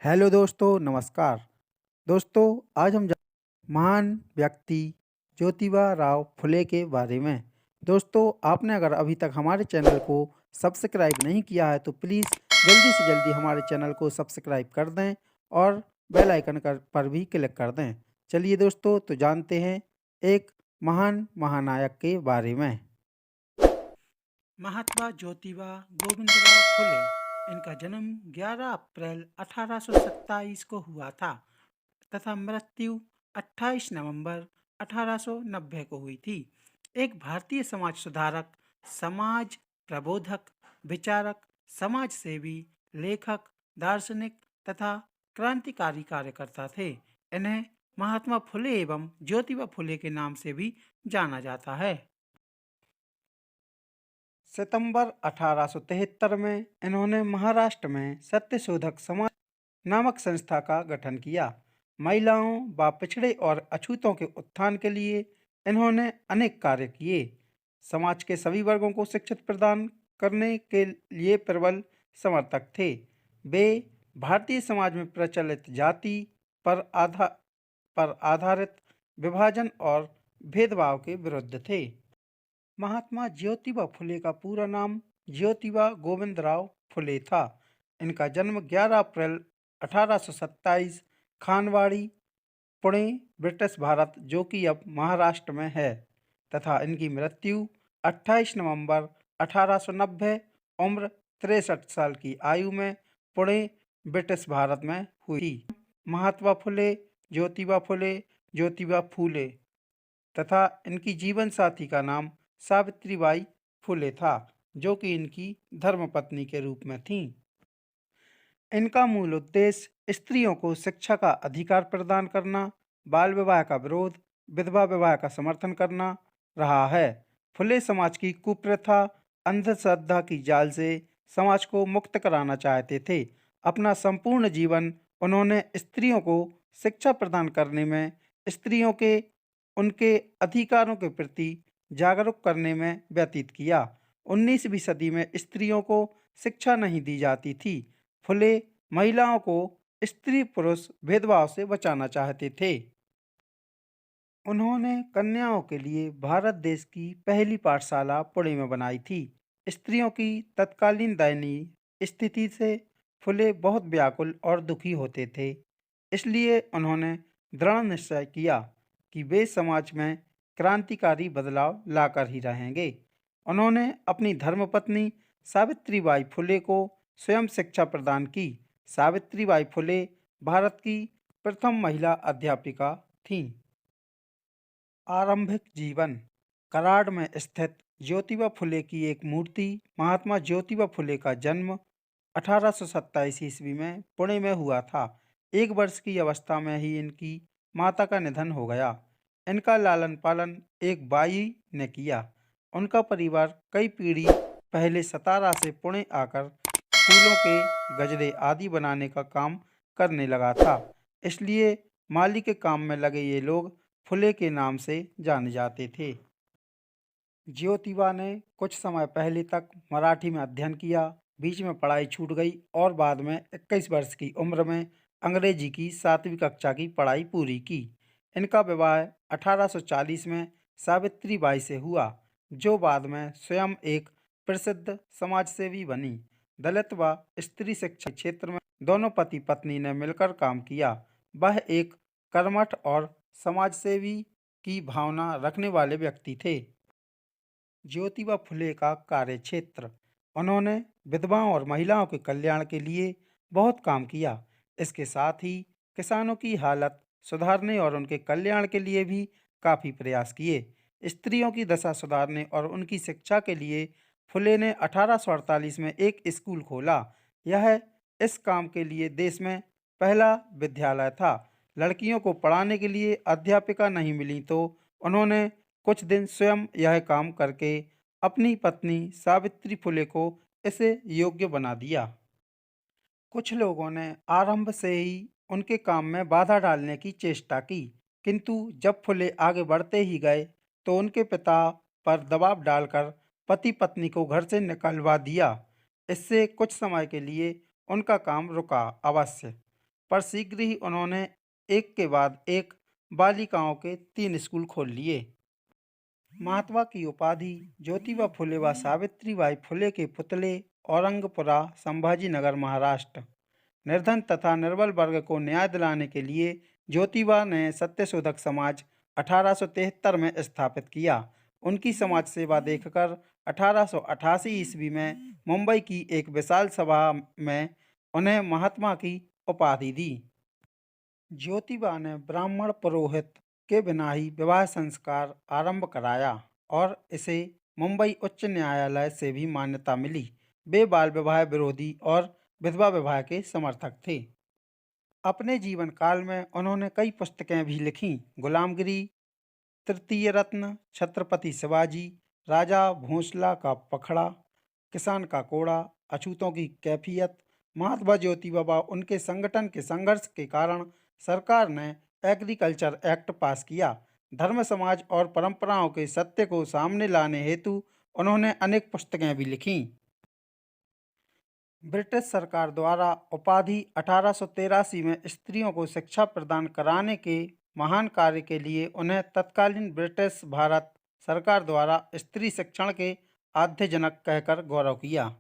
Hello दोस्तों, नमस्कार। दोस्तों, आज हम महान व्यक्ति ज्योतिबा राव फुले के बारे में। दोस्तों, आपने अगर अभी तक हमारे चैनल को सब्सक्राइब नहीं किया है तो प्लीज़ जल्दी से जल्दी हमारे चैनल को सब्सक्राइब कर दें और बेल आइकन पर भी क्लिक कर दें। चलिए दोस्तों, तो जानते हैं एक महान महानायक के बारे में। महात्मा ज्योतिबा गोविंदराव फुले, इनका जन्म 11 अप्रैल 1827 को हुआ था तथा मृत्यु 28 नवंबर 1890 को हुई थी। एक भारतीय समाज सुधारक, समाज प्रबोधक, विचारक, समाज सेवी, लेखक, दार्शनिक तथा क्रांतिकारी कार्यकर्ता थे। इन्हें महात्मा फुले एवं ज्योतिबा फुले के नाम से भी जाना जाता है। सितंबर 1873 में इन्होंने महाराष्ट्र में सत्यशोधक समाज नामक संस्था का गठन किया। महिलाओं व पिछड़े और अछूतों के उत्थान के लिए इन्होंने अनेक कार्य किए। समाज के सभी वर्गों को शिक्षित प्रदान करने के लिए प्रबल समर्थक थे। वे भारतीय समाज में प्रचलित जाति पर आधारित विभाजन और भेदभाव के विरुद्ध थे। महात्मा ज्योतिबा फुले का पूरा नाम ज्योतिबा गोविंदराव फुले था। इनका जन्म 11 अप्रैल 1827 खानवाड़ी, पुणे, ब्रिटिश भारत, जो कि अब महाराष्ट्र में है, तथा इनकी मृत्यु 28 नवंबर 1890 उम्र 63 साल की आयु में पुणे, ब्रिटिश भारत में हुई। महात्मा फुले, ज्योतिबा फूले तथा इनकी जीवन साथी का नाम सावित्रीबाई फुले था, जो कि इनकी धर्मपत्नी के रूप में थीं। इनका मूल उद्देश्य स्त्रियों को शिक्षा का अधिकार प्रदान करना, बाल विवाह का विरोध, विधवा विवाह का समर्थन करना रहा है। फुले समाज की कुप्रथा, अंधश्रद्धा की जाल से समाज को मुक्त कराना चाहते थे। अपना संपूर्ण जीवन उन्होंने स्त्रियों को शिक्षा प्रदान करने में, स्त्रियों के उनके अधिकारों के प्रति जागरूक करने में व्यतीत किया। 19वीं सदी में स्त्रियों को शिक्षा नहीं दी जाती थी। फुले महिलाओं को स्त्री पुरुष भेदभाव से बचाना चाहते थे। उन्होंने कन्याओं के लिए भारत देश की पहली पाठशाला पुणे में बनाई थी। स्त्रियों की तत्कालीन दयनीय स्थिति से फुले बहुत व्याकुल और दुखी होते थे। इसलिए उन्होंने दृढ़ निश्चय किया कि वे समाज में क्रांतिकारी बदलाव लाकर ही रहेंगे। उन्होंने अपनी धर्मपत्नी सावित्रीबाई फुले को स्वयं शिक्षा प्रदान की। सावित्रीबाई फुले भारत की प्रथम महिला अध्यापिका थीं। आरंभिक जीवन। कराड़ में स्थित ज्योतिबा फुले की एक मूर्ति। महात्मा ज्योतिबा फुले का जन्म 1827 ईस्वी में पुणे में हुआ था। 1 वर्ष की अवस्था में ही इनकी माता का निधन हो गया। इनका लालन पालन एक बाई ने किया। उनका परिवार कई पीढ़ी पहले सतारा से पुणे आकर फूलों के गजरे आदि बनाने का काम करने लगा था। इसलिए माली के काम में लगे ये लोग फुले के नाम से जाने जाते थे। ज्योतिबा ने कुछ समय पहले तक मराठी में अध्ययन किया, बीच में पढ़ाई छूट गई और बाद में 21 वर्ष की उम्र में अंग्रेजी की 7वीं कक्षा की पढ़ाई पूरी की। इनका विवाह 1840 में सावित्रीबाई से हुआ, जो बाद में स्वयं एक प्रसिद्ध समाजसेवी बनी। दलित व स्त्री शिक्षा क्षेत्र में दोनों पति पत्नी ने मिलकर काम किया। वह एक कर्मठ और समाजसेवी की भावना रखने वाले व्यक्ति थे। ज्योतिबा फुले का कार्य क्षेत्र। उन्होंने विधवाओं और महिलाओं के कल्याण के लिए बहुत काम किया। इसके साथ ही किसानों की हालत सुधारने और उनके कल्याण के लिए भी काफ़ी प्रयास किए। स्त्रियों की दशा सुधारने और उनकी शिक्षा के लिए फुले ने 1848 में एक स्कूल खोला। यह इस काम के लिए देश में पहला विद्यालय था। लड़कियों को पढ़ाने के लिए अध्यापिका नहीं मिली तो उन्होंने कुछ दिन स्वयं यह काम करके अपनी पत्नी सावित्री फुले को इसे योग्य बना दिया। कुछ लोगों ने आरंभ से ही उनके काम में बाधा डालने की चेष्टा की, किंतु जब फुले आगे बढ़ते ही गए तो उनके पिता पर दबाव डालकर पति पत्नी को घर से निकलवा दिया। इससे कुछ समय के लिए उनका काम रुका अवश्य, पर शीघ्र ही उन्होंने एक के बाद एक बालिकाओं के 3 स्कूल खोल लिए। महात्मा की उपाधि ज्योतिबा फुले व सावित्रीबाई फुले के पुतले औरंगपुरा, संभाजीनगर, महाराष्ट्र। निर्धन तथा निर्बल वर्ग को न्याय दिलाने के लिए ज्योतिबा ने सत्यशोधक समाज 1873 में स्थापित किया। उनकी समाज सेवा देखकर 1888 ईस्वी में मुंबई की एक विशाल सभा में उन्हें महात्मा की उपाधि दी। ज्योतिबा ने ब्राह्मण पुरोहित के बिना ही विवाह संस्कार आरंभ कराया और इसे मुंबई उच्च न्यायालय से भी मान्यता मिली। वे बाल विवाह विरोधी और विधवा विवाह के समर्थक थे। अपने जीवन काल में उन्होंने कई पुस्तकें भी लिखीं। गुलामगिरी, तृतीय रत्न, छत्रपति शिवाजी, राजा भोंसला का पखड़ा, किसान का कोड़ा, अछूतों की कैफियत। महात्मा ज्योतिबा व उनके संगठन के संघर्ष के कारण सरकार ने एग्रीकल्चर एक्ट पास किया। धर्म, समाज और परंपराओं के सत्य को सामने लाने हेतु उन्होंने अनेक पुस्तकें भी लिखीं। ब्रिटिश सरकार द्वारा उपाधि 1883 में स्त्रियों को शिक्षा प्रदान कराने के महान कार्य के लिए उन्हें तत्कालीन ब्रिटिश भारत सरकार द्वारा स्त्री शिक्षण के आद्य जनक कहकर गौरव किया।